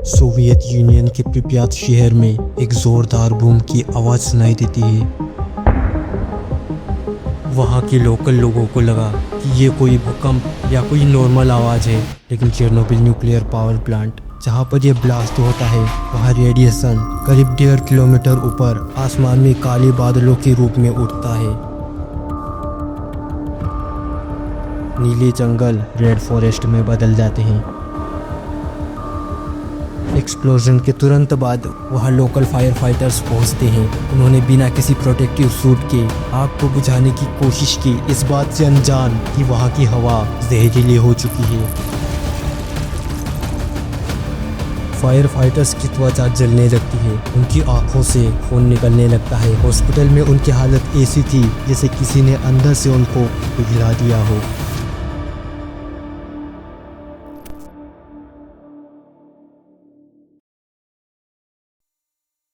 Soviet union के प्रिप्यात शहर में एक जोरदार बूम की आवाज़ सुनाई देती है। वहाँ के लोकल लोगों को लगा कि ये कोई भूकंप या कोई नॉर्मल आवाज़ है, लेकिन चेरनोबिल न्यूक्लियर पावर प्लांट जहाँ पर यह ब्लास्ट होता है वहाँ रेडिएशन करीब 1.5 किलोमीटर ऊपर आसमान में काले बादलों के रूप में उठता है। नीले जंगल रेड फॉरेस्ट में बदल जाते हैं। एक्सप्लोजन के तुरंत बाद वहाँ लोकल फायर फाइटर्स पहुँचते हैं। उन्होंने बिना किसी प्रोटेक्टिव सूट के आग को बुझाने की कोशिश की, इस बात से अनजान कि वहाँ की हवा जहरीली हो चुकी है। फायर फाइटर्स की त्वचा जलने लगती है, उनकी आंखों से खून निकलने लगता है। हॉस्पिटल में उनकी हालत ऐसी थी जैसे किसी ने अंदर से उनको पिघला दिया हो।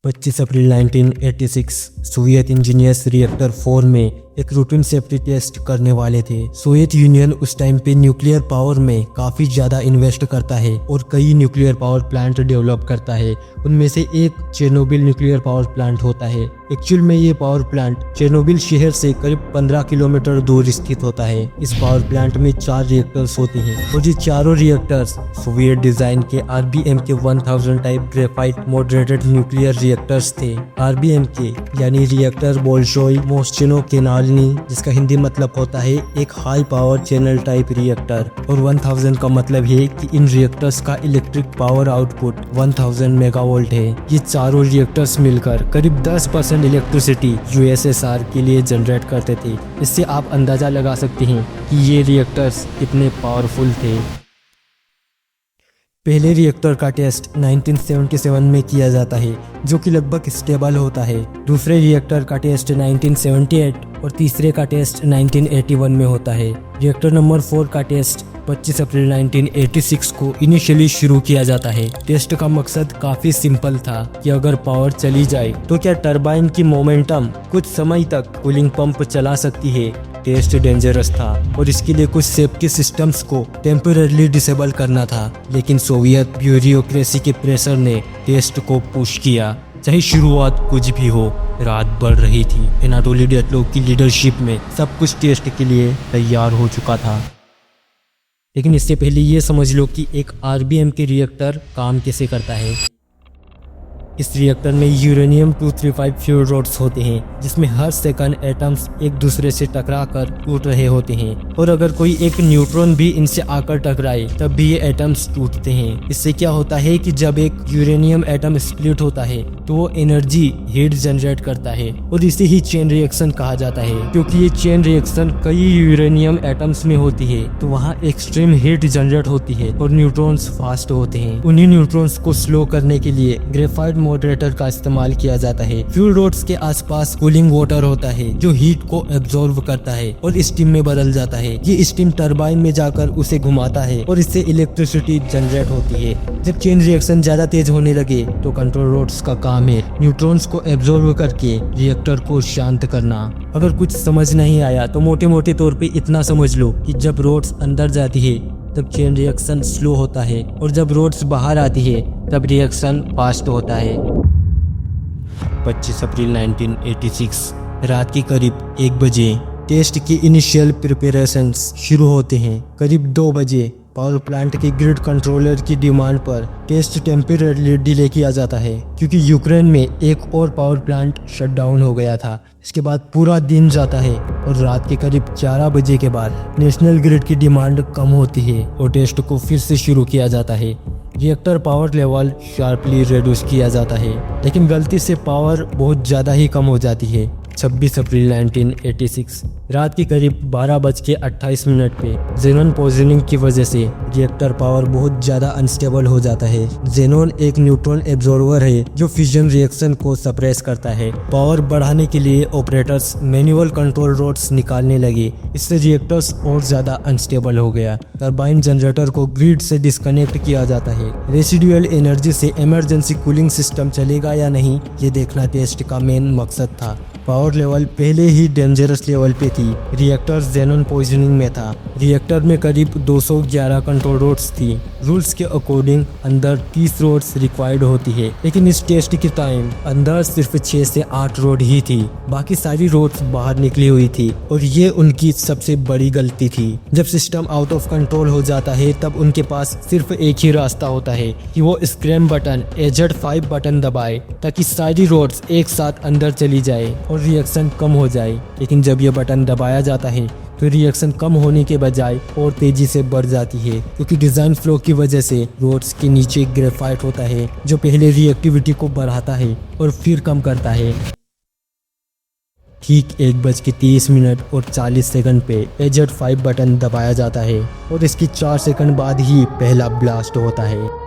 25 अप्रैल 1986 सोवियत इंजीनियर्स रिएक्टर 4 में एक रूटीन सेफ्टी टेस्ट करने वाले थे। सोवियत यूनियन उस टाइम पे न्यूक्लियर पावर में काफ़ी ज़्यादा इन्वेस्ट करता है और कई न्यूक्लियर पावर प्लांट डेवलप करता है। उनमें से एक चेरनोबिल न्यूक्लियर पावर प्लांट होता है। एक्चुअल में ये पावर प्लांट चेरनोबिल शहर से करीब 15 किलोमीटर दूर स्थित होता है। इस पावर प्लांट में 4 रिएक्टर्स होते हैं और ये चारों रिएक्टर्स सोवियत डिज़ाइन के RBM के 1000 type graphite moderated nuclear reactors थे। RBM के यानी रिएक्टर बोल्शोई मोस्चेनो केनाल्नी, जिसका हिंदी मतलब होता है एक high power channel type reactor, और 1000 का मतलब है कि इन रिएक्टर्स का इलेक्ट्रिक पावर आउटपुट 1000 मेगावोल्ट है। ये चारों रिएक्टर्स मिलकर करीब 10% इलेक्ट्रिसिटी USSR के लिए जनरेट करते थे। इससे आप अंदाजा लगा सकते हैं कि ये रिएक्टर्स कितने पावरफुल थे। पहले रिएक्टर का टेस्ट 1977 में किया जाता है, जो कि लगभग स्टेबल होता है। दूसरे रिएक्टर का टेस्ट 1978 और तीसरे का टेस्ट 1981 में होता है। रिएक्टर नंबर 4 का टेस्ट 25 अप्रैल 1986 को इनिशियली शुरू किया जाता है। टेस्ट का मकसद काफ़ी सिंपल था कि अगर पावर चली जाए तो क्या टरबाइन की मोमेंटम कुछ समय तक कूलिंग पंप चला सकती है। टेस्ट डेंजरस था और इसके लिए कुछ सेफ्टी सिस्टम्स को टेम्पररी डिसेबल करना था, लेकिन सोवियत ब्यूरोक्रेसी के प्रेशर ने टेस्ट को पुश किया। चाहे शुरुआत कुछ भी हो, रात बढ़ रही थी। एनाटोली डेटलोव की लीडरशिप में सब कुछ टेस्ट के लिए तैयार हो चुका था। लेकिन इससे पहले ये समझ लो कि एक RBM के रिएक्टर काम कैसे करता है। इस रिएक्टर में यूरेनियम 235 फ्यूल रोड्स होते हैं, जिसमें हर सेकंड एटम्स एक दूसरे से टकराकर टूट रहे होते हैं, और अगर कोई एक न्यूट्रॉन भी इनसे आकर टकराए तब भी ये एटम्स टूटते हैं। इससे क्या होता है कि जब एक यूरेनियम एटम स्प्लिट होता है तो वो एनर्जी हीट जनरेट करता है, और इसे ही चेन रिएक्शन कहा जाता है। क्योंकि ये चेन रिएक्शन कई यूरेनियम एटम्स में होती है तो वहाँ एक्सट्रीम हीट जनरेट होती है और न्यूट्रॉन्स फास्ट होते हैं। उन्हीं न्यूट्रॉन्स को स्लो करने के लिए ग्रेफाइट मॉडरेटर का इस्तेमाल किया जाता है। फ्यूल रोड्स के आसपास कूलिंग वाटर होता है जो हीट को एब्जॉर्ब करता है और स्टीम में बदल जाता है। ये स्टीम टरबाइन में जाकर उसे घुमाता है और इससे इलेक्ट्रिसिटी जनरेट होती है। जब चेन रिएक्शन ज्यादा तेज होने लगे तो कंट्रोल रोड्स का काम है न्यूट्रॉन्स को एब्जॉर्ब करके रिएक्टर को शांत करना। अगर कुछ समझ नहीं आया तो मोटे मोटे तौर पे इतना समझ लो कि जब रोड्स अंदर जाती है तब चेन रिएक्शन स्लो होता है, और जब रोड्स बाहर आती है तब रिएक्शन फास्ट होता है। 25 अप्रैल 1986 रात के करीब 1 बजे टेस्ट की इनिशियल प्रिपरेशंस शुरू होते हैं। करीब 2 बजे पावर प्लांट के ग्रिड कंट्रोलर की डिमांड पर टेस्ट टेम्परेरी डिले किया जाता है, क्योंकि यूक्रेन में एक और पावर प्लांट शट डाउन हो गया था। इसके बाद पूरा दिन जाता है और रात के करीब 11 बजे के बाद नेशनल ग्रिड की डिमांड कम होती है और टेस्ट को फिर से शुरू किया जाता है। Reactor power level sharply reduce किया जाता है, लेकिन गलती से पावर बहुत ज़्यादा ही कम हो जाती है। 26 अप्रैल 1986 रात के करीब 12:28 पे जेनॉन पॉइजनिंग की वजह से रिएक्टर पावर बहुत ज़्यादा अनस्टेबल हो जाता है। जेनॉन एक न्यूट्रॉन एब्जॉर्बर है जो फ्यूजन रिएक्शन को सप्रेस करता है। पावर बढ़ाने के लिए ऑपरेटर्स मैनुअल कंट्रोल रोड्स निकालने लगे, इससे रिएक्टर्स और ज़्यादा अनस्टेबल हो गया। टरबाइन जनरेटर को ग्रिड से डिस्कनेक्ट किया जाता है। रेसिडुअल एनर्जी से इमरजेंसी कूलिंग सिस्टम चलेगा या नहीं, ये देखना टेस्ट का मेन मकसद था। पावर लेवल पहले ही डेंजरस लेवल पे थी। रिएक्टर जेनोन पॉइजनिंग में था। रिएक्टर में करीब 211 कंट्रोल रोड्स थी। रूल्स के अकॉर्डिंग अंदर 30 रोड्स रिक्वायर्ड होती है, लेकिन इस टेस्ट के टाइम अंदर सिर्फ 6 से 8 रोड ही थी। बाकी सारी रोड्स बाहर निकली हुई थी और ये उनकी सबसे बड़ी गलती थी। जब सिस्टम आउट ऑफ कंट्रोल हो जाता है तब उनके पास सिर्फ एक ही रास्ता होता है कि वो स्क्रैम बटन AZ5 बटन दबाए ताकि सारी रोड्स एक साथ अंदर चली जाए और रिएक्शन कम हो जाए। लेकिन जब ये बटन दबाया जाता है तो रिएक्शन कम होने के बजाय और तेजी से बढ़ जाती है, क्योंकि डिज़ाइन फ्लो की वजह से रोड्स के नीचे ग्रेफाइट होता है जो पहले रिएक्टिविटी को बढ़ाता है और फिर कम करता है। ठीक 1:30 और 40 सेकंड पे AZ5 बटन दबाया जाता है और इसकी 4 सेकंड बाद ही पहला ब्लास्ट होता है।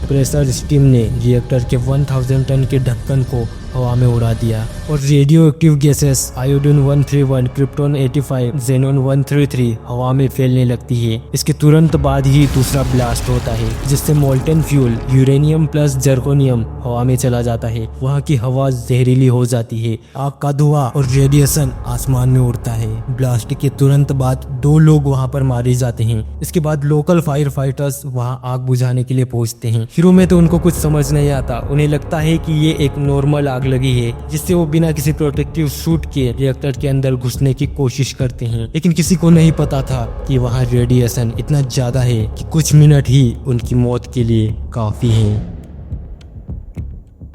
प्रेशर स्टीम ने रिएक्टर के 1000 टन के ढक्कन को हवा में उड़ा दिया और radio active gases iodine 131, krypton 85, xenon 133 हवा में फैलने लगती है। इसके तुरंत बाद ही दूसरा ब्लास्ट होता है जिससे molten fuel uranium plus zirconium हवा में चला जाता है। वहाँ की हवा जहरीली हो जाती है। आग का धुआं और रेडिएशन आसमान में उड़ता है। ब्लास्ट के तुरंत बाद 2 लोग वहाँ पर मारे जाते हैं। इसके बाद लोकल फायर फाइटर्स वहाँ आग बुझाने के लिए पहुँचते हैं। शुरू में तो उनको कुछ समझ नहीं आता। उन्हें लगता है कि ये एक नॉर्मल आग लगी है, जिससे वो बिना किसी प्रोटेक्टिव सूट के रिएक्टर के अंदर घुसने की कोशिश करते हैं। लेकिन किसी को नहीं पता था कि वहाँ रेडिएशन इतना ज्यादा है कि कुछ मिनट ही उनकी मौत के लिए काफी है।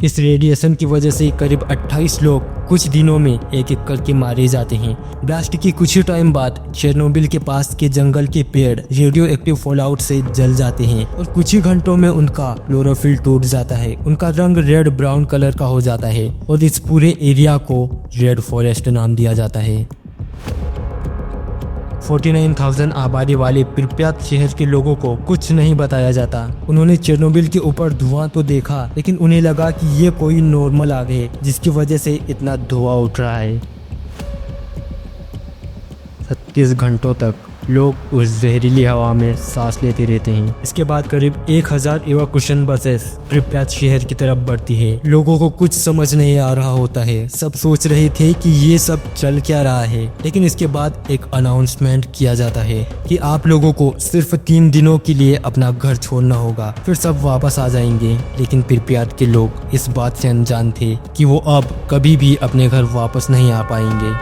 इस रेडिएशन की वजह से करीब 28 लोग कुछ दिनों में एक एक करके मारे जाते हैं। ब्लास्ट की कुछ ही टाइम बाद चेरनोबिल के पास के जंगल के पेड़ रेडियो एक्टिव फॉलआउट से जल जाते हैं और कुछ ही घंटों में उनका क्लोरोफिल टूट जाता है। उनका रंग रेड ब्राउन कलर का हो जाता है और इस पूरे एरिया को रेड फॉरेस्ट नाम दिया जाता है। 49,000 आबादी वाले प्रिप्यात शहर के लोगों को कुछ नहीं बताया जाता। उन्होंने चेरनोबिल के ऊपर धुआं तो देखा, लेकिन उन्हें लगा कि ये कोई नॉर्मल आग है जिसकी वजह से इतना धुआं उठ रहा है। 36 घंटों तक लोग उस जहरीली हवा में सांस लेते रहते हैं। इसके बाद करीब 1000 इवैक्यूएशन बसेस प्रिप्यात शहर की तरफ बढ़ती है। लोगों को कुछ समझ नहीं आ रहा होता है। सब सोच रहे थे कि ये सब चल क्या रहा है, लेकिन इसके बाद एक अनाउंसमेंट किया जाता है कि आप लोगों को सिर्फ 3 दिनों के लिए अपना घर छोड़ना होगा, फिर सब वापस आ जाएंगे। लेकिन प्रिप्यात के लोग इस बात से अनजान थे कि वो अब कभी भी अपने घर वापस नहीं आ पाएंगे।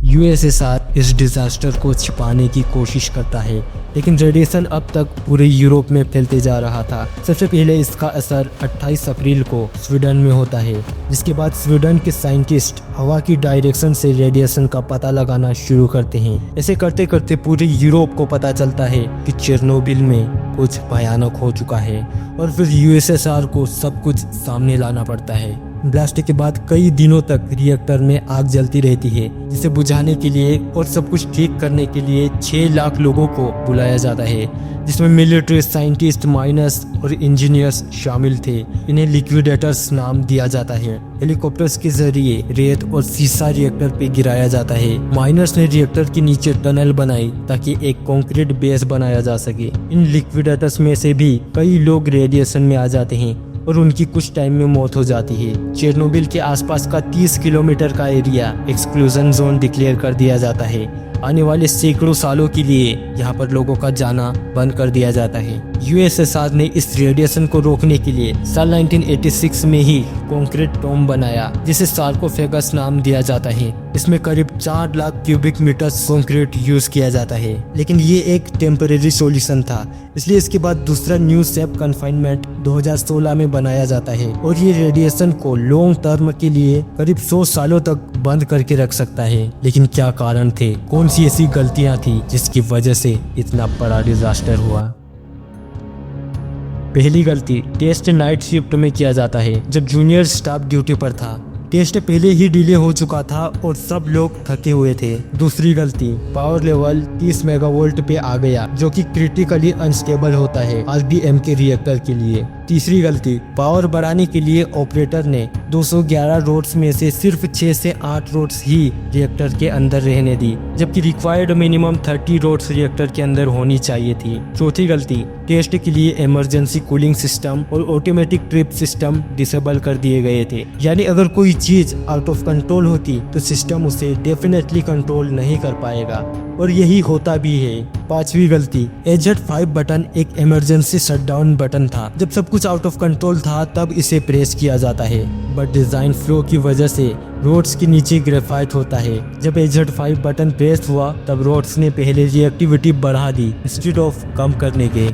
यूएसएसआर इस डिजास्टर को छिपाने की कोशिश करता है, लेकिन रेडिएशन अब तक पूरे यूरोप में फैलते जा रहा था। सबसे पहले इसका असर 28 अप्रैल को स्वीडन में होता है, जिसके बाद स्वीडन के साइंटिस्ट हवा की डायरेक्शन से रेडिएशन का पता लगाना शुरू करते हैं। ऐसे करते करते पूरे यूरोप को पता चलता है कि चेरनोबिल में कुछ भयानक हो चुका है और फिर यूएसएसआर को सब कुछ सामने लाना पड़ता है। ब्लास्ट के बाद कई दिनों तक रिएक्टर में आग जलती रहती है, जिसे बुझाने के लिए और सब कुछ ठीक करने के लिए 6 लाख लोगों को बुलाया जाता है, जिसमें मिलिट्री साइंटिस्ट, माइनर्स और इंजीनियर्स शामिल थे। इन्हें लिक्विडेटर्स नाम दिया जाता है। हेलीकॉप्टर्स के जरिए रेत और सीसा रिएक्टर पे गिराया जाता है। माइनर्स ने रिएक्टर के नीचे टनल बनाई ताकि एक कंक्रीट बेस बनाया जा सके। इन लिक्विडेटर्स में से भी कई लोग रेडिएशन में आ जाते हैं और उनकी कुछ टाइम में मौत हो जाती है। चेरनोबिल के आसपास का 30 किलोमीटर का एरिया एक्सक्लूजन जोन डिक्लेयर कर दिया जाता है। आने वाले सैकड़ों सालों के लिए यहाँ पर लोगों का जाना बंद कर दिया जाता है। यूएसएसआर ने इस रेडिएशन को रोकने के लिए साल 1986 में ही कंक्रीट टॉम बनाया, जिसे सार्कोफेगस नाम दिया जाता है। इसमें करीब 4 lakh cubic metre concrete use किया जाता है, लेकिन ये एक टेम्परेरी सॉल्यूशन था, इसलिए इसके बाद दूसरा न्यू सेफ कन्फाइनमेंट 2016 में बनाया जाता है और ये रेडिएशन को लॉन्ग टर्म के लिए करीब 100 सालों तक बंद करके रख सकता है। लेकिन क्या कारण थे, कौन सी ऐसी गलतियां थी जिसकी वजह से इतना बड़ा डिजास्टर हुआ? पहली गलती टेस्ट नाइट शिफ्ट में किया जाता है, जब जूनियर स्टाफ ड्यूटी पर था। टेस्ट पहले ही डिले हो चुका था और सब लोग थके हुए थे। दूसरी गलती, पावर लेवल 30 मेगावोल्ट पे आ गया, जो कि क्रिटिकली अनस्टेबल होता है आरडीएम के रिएक्टर के लिए। तीसरी गलती, पावर बढ़ाने के लिए ऑपरेटर ने 211 रोड्स में से सिर्फ 6 से 8 रोड्स ही रिएक्टर के अंदर रहने दी, जबकि रिक्वायर्ड मिनिमम 30 रोड्स रिएक्टर के अंदर होनी चाहिए थी। चौथी गलती, टेस्ट के लिए इमरजेंसी कूलिंग सिस्टम और ऑटोमेटिक ट्रिप सिस्टम डिसेबल कर दिए गए थे, यानी अगर कोई चीज आउट ऑफ कंट्रोल होती तो सिस्टम उसे डेफिनेटली कंट्रोल नहीं कर पाएगा, और यही होता भी है। पांचवी गलती, AZ-5 बटन एक इमरजेंसी शटडाउन बटन था। जब सब कुछ आउट ऑफ कंट्रोल था तब इसे प्रेस किया जाता है, बट डिजाइन फ्लो की वजह से रोड्स के नीचे ग्रेफाइट होता है। जब AZ-5 बटन प्रेस हुआ तब रोड्स ने पहले रिएक्टिविटी बढ़ा दी इंस्टेड ऑफ कम करने के।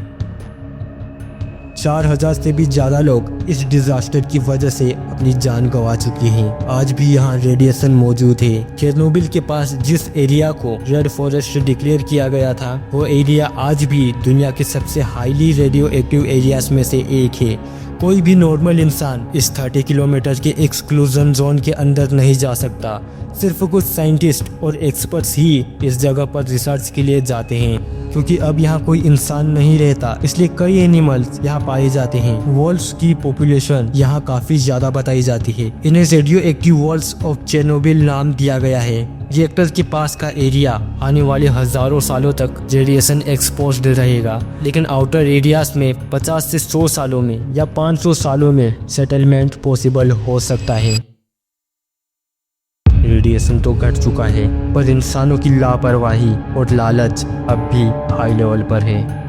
4000 से भी ज्यादा लोग इस डिजास्टर की वजह से अपनी जान गंवा चुके हैं। आज भी यहाँ रेडिएशन मौजूद है। चेरनोबिल के पास जिस एरिया को रेड फॉरेस्ट डिक्लेयर किया गया था, वो एरिया आज भी दुनिया के सबसे हाईली रेडियो एक्टिव एरियाज में से एक है। कोई भी नॉर्मल इंसान इस 30 किलोमीटर के एक्सक्लूजन जोन के अंदर नहीं जा सकता। सिर्फ कुछ साइंटिस्ट और एक्सपर्ट्स ही इस जगह पर रिसर्च के लिए जाते हैं, क्योंकि अब यहाँ कोई इंसान नहीं रहता, इसलिए कई एनिमल्स यहाँ पाए जाते हैं। वॉल्स की पॉपुलेशन यहाँ काफी ज्यादा बताई जाती है। इन्हें radio active walls of Chernobyl नाम दिया गया है। रिएक्टर के पास का एरिया आने वाले हजारों सालों तक रेडिएशन एक्सपोज्ड रहेगा, लेकिन आउटर एरियाज में 50 से 100 सालों में या 500 सालों में सेटलमेंट पॉसिबल हो सकता है। रेडिएशन तो घट चुका है, पर इंसानों की लापरवाही और लालच अब भी हाई लेवल पर है।